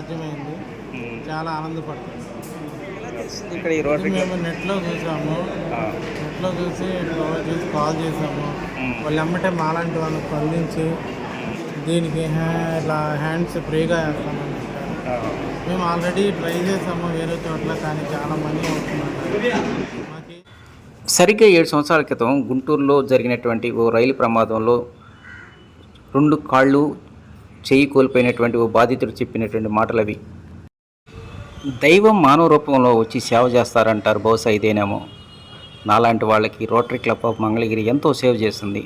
సాధ్యమైంది. చాలా ఆనందపడుతున్నాం. ఇక్కడ ఈ రోటరీ మేము నెట్లో చూసాము. నెట్లో చూసి కాల్ చేసాము. వాళ్ళు ఎమ్మటే మాలాంటి వాళ్ళకి స్పందించి దీనికి ఇట్లా హ్యాండ్స్ ఫ్రీగా వేస్తామని చెప్పారు. మేము ఆల్రెడీ ట్రై చేసాము వేరే చోట్ల, కానీ చాలా మనీ అవుతుందన్నారు. సరిగ్గా 7 సంవత్సరాల క్రితం గుంటూరులో జరిగినటువంటి ఓ రైలు ప్రమాదంలో 2 కాళ్ళు చెయ్యి కోల్పోయినటువంటి ఓ బాధితుడు చెప్పినటువంటి మాటలు అవి. దైవం మానవ రూపంలో వచ్చి సేవ చేస్తారంటారు. బహుశా ఇదేనేమో. నాలాంటి వాళ్ళకి రోటరీ క్లబ్ ఆఫ్ మంగళగిరి ఎంతో సేవ చేస్తుంది.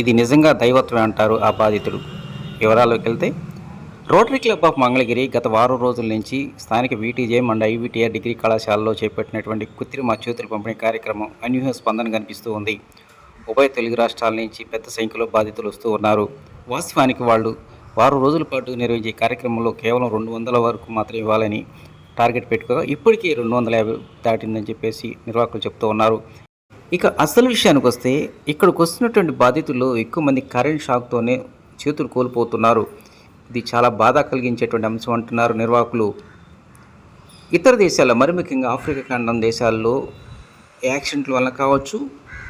ఇది నిజంగా దైవత్వమే అంటారు ఆ బాధితుడు. వివరాల్లోకి వెళ్తే, రోటరీ క్లబ్ ఆఫ్ మంగళగిరి గత వారం రోజుల నుంచి స్థానిక వీటీజేఎం అండ్ ఐవీటీఆర్ డిగ్రీ కళాశాలలో చేపట్టినటువంటి కృత్రిమ చేతుల పంపిణీ కార్యక్రమం అనూహ్య స్పందన కనిపిస్తూ ఉంది. ఉభయ తెలుగు రాష్ట్రాల నుంచి పెద్ద సంఖ్యలో బాధితులు వస్తూ ఉన్నారు. వాస్తవానికి వాళ్ళు వారం రోజుల పాటు నిర్వహించే కార్యక్రమంలో కేవలం 200 వరకు మాత్రమే ఇవ్వాలని టార్గెట్ పెట్టుకోగా ఇప్పటికీ 250 దాటిందని చెప్పేసి నిర్వాహకులు చెప్తూ ఉన్నారు. ఇక అసలు విషయానికి వస్తే, ఇక్కడికి వస్తున్నటువంటి బాధితుల్లో ఎక్కువ మంది కరెంట్ షాక్తోనే చేతులు కోల్పోతున్నారు. ఇది చాలా బాధ కలిగించేటువంటి అంశం అంటున్నారు నిర్వాహకులు. ఇతర దేశాల్లో, మరి ముఖ్యంగా ఆఫ్రికా ఖండం దేశాల్లో యాక్సిడెంట్ల వల్ల కావచ్చు,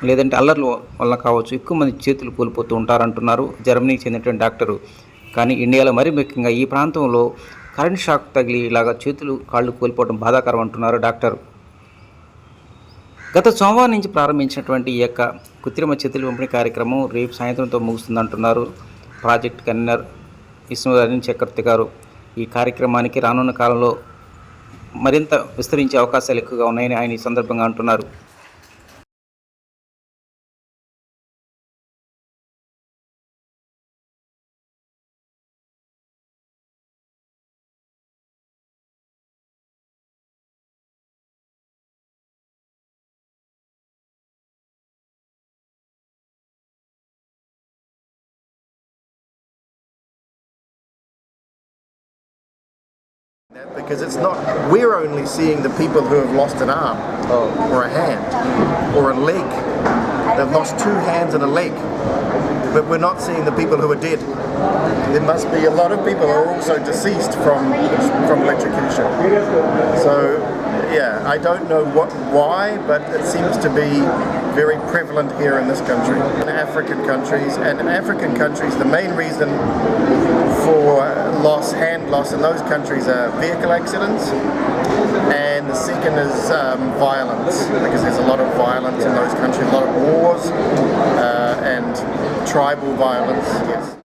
లేదంటే అల్లర్ల వల్ల కావచ్చు, ఎక్కువ మంది చేతులు కోల్పోతూ ఉంటారంటున్నారు జర్మనీకి చెందినటువంటి డాక్టరు. కానీ ఇండియాలో మరి ముఖ్యంగా ఈ ప్రాంతంలో కరెంట్ షాక్ తగిలి ఇలాగా చేతులు కాళ్ళు కోల్పోవడం బాధాకరం అంటున్నారు డాక్టర్. గత సోమవారం నుంచి ప్రారంభించినటువంటి ఈ యొక్క కృత్రిమ చేతుల పంపిణీ కార్యక్రమం రేపు సాయంత్రంతో ముగుస్తుందంటున్నారు ప్రాజెక్ట్ కన్వీనర్ విష్ణువర్ధన్ చక్రవర్తి గారు. ఈ కార్యక్రమానికి రానున్న కాలంలో మరింత విస్తరించే అవకాశాలు ఎక్కువగా ఉన్నాయని ఆయన ఈ సందర్భంగా అంటున్నారు. Because it's not, we're only seeing the people who have lost an arm or a hand or a leg. They've lost 2 hands and a leg. But we're not seeing the people who are dead. There must be a lot of people who are also deceased from electrocution. So, yeah, I don't know why, but it seems to be very prevalent here in this country. In African countries, the main reason for hand loss in those countries are vehicle accidents, and the second is violence, because there's a lot of violence in those countries, a lot of wars and tribal violence. Yes.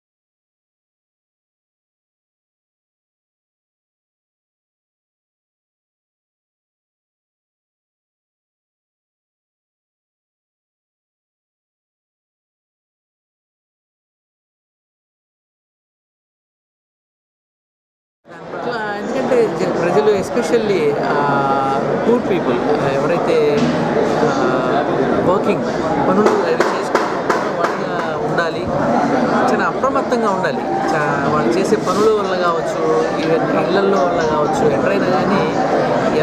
ఎందుకంటే ప్రజలు especially poor people ఎవరైతే working పనులు చేసుకుంటూ వాళ్ళగా ఉండాలి, చాలా అప్రమత్తంగా ఉండాలి. వాళ్ళు చేసే పనుల వల్ల కావచ్చు, ఈవెన్ ఇళ్లల్లో వల్ల కావచ్చు, ఎక్కడైనా కానీ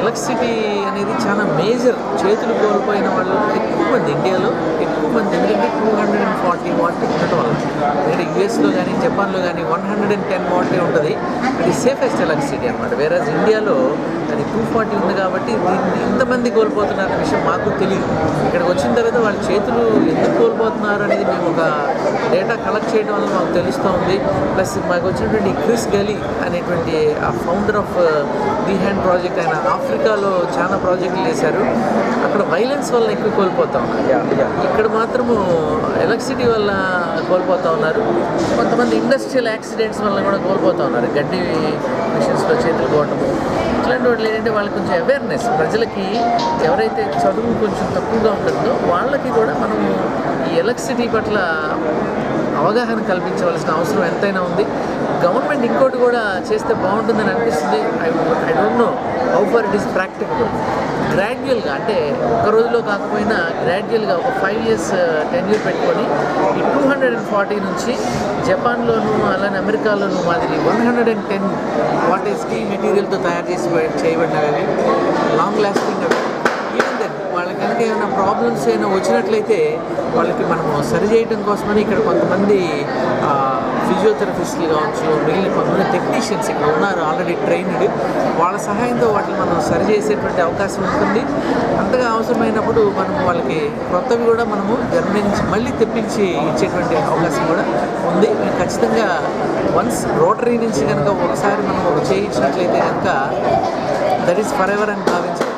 ఎలక్ట్రిసిటీ అనేది చాలా మేజర్. చేతులు కోల్పోయిన వాళ్ళు ఎక్కువ మంది ఇండియాలో ఎక్కువ మంది, ఎందుకంటే 240 వాట్ ఉండటం వల్ల. ఎందుకంటే యూఎస్లో కానీ జపాన్లో కానీ 110 వాటే ఉంటుంది. అది సేఫెస్ట్ ఎలక్ట్రిసిటీ అనమాట. వేరే ఇండియాలో అది 240 ఉంది కాబట్టి దీన్ని ఇంతమంది కోల్పోతున్నారనే విషయం మాకు తెలియదు. ఇక్కడికి వచ్చిన తర్వాత వాళ్ళ చేతులు ఎందుకు కోల్పోతున్నారు అనేది మేము ఒక డేటా కలెక్ట్ చేయడం వల్ల మాకు తెలుస్తూ ఉంది. ప్లస్ మాకు వచ్చినటువంటి క్రిస్ గలీ అనేటువంటి ఆ founder of the hand project, ఆయన ఆఫ్రికాలో చాలా ప్రాజెక్టులు చేశారు. అక్కడ వైలెన్స్ వల్ల ఎక్కువ కోల్పోతా ఉన్నారు. ఇక్కడ మాత్రము ఎలక్ట్రిసిటీ వల్ల కోల్పోతూ ఉన్నారు. కొంతమంది ఇండస్ట్రియల్ యాక్సిడెంట్స్ వల్ల కూడా కోల్పోతూ ఉన్నారు. గడ్డి మిషన్స్లో చేతులు పోవటము, ఇట్లాంటి వాటి ఏంటంటే వాళ్ళకి కొంచెం అవేర్నెస్, ప్రజలకి ఎవరైతే చదువు కొంచెం తక్కువగా ఉంటుందో వాళ్ళకి కూడా మనము ఈ ఎలక్ట్రిసిటీ పట్ల అవగాహన కల్పించవలసిన అవసరం ఎంతైనా ఉంది. గవర్నమెంట్ ఇంకోటి కూడా చేస్తే బాగుంటుందని అనిపిస్తుంది. I don't know how for it is practicable. గ్రాడ్యువల్గా, అంటే ఒక్క రోజులో కాకపోయినా గ్రాడ్యువల్గా ఒక 5 years టెన్యూర్ పెట్టుకొని ఈ 240 నుంచి జపాన్లోను అలానే అమెరికాలోను మాదిరి 110 వాటేజ్కి మెటీరియల్తో తయారు చేసి చేయబడినవి, లాంగ్ లాస్టింగ్ అవి. ఈవెన్ దెన్ వాళ్ళకి కనుక ఏమైనా ప్రాబ్లమ్స్ అయినా వచ్చినట్లయితే వాళ్ళకి మనము సరి చేయడం కోసమని ఇక్కడ కొంతమంది ఫిజియోథెరపిస్టులు కావచ్చు, మిగిలిన కొంతమంది టెక్నీషియన్స్ ఇక్కడ ఉన్నారు ఆల్రెడీ ట్రైన్డ్. వాళ్ళ సహాయంతో వాటిని మనం సరి చేసేటువంటి అవకాశం ఉంటుంది. అంతగా అవసరమైనప్పుడు మనం వాళ్ళకి కొత్తవి కూడా మనము జర్మనీ నుంచి మళ్ళీ తెప్పించి ఇచ్చేటువంటి అవకాశం కూడా ఉంది. ఖచ్చితంగా వన్స్ రోటరీ నుంచి కనుక ఒకసారి మనం ఒక చేయించినట్లయితే కనుక దట్ ఈస్ ఫర్ ఎవర్ అని భావించాలి.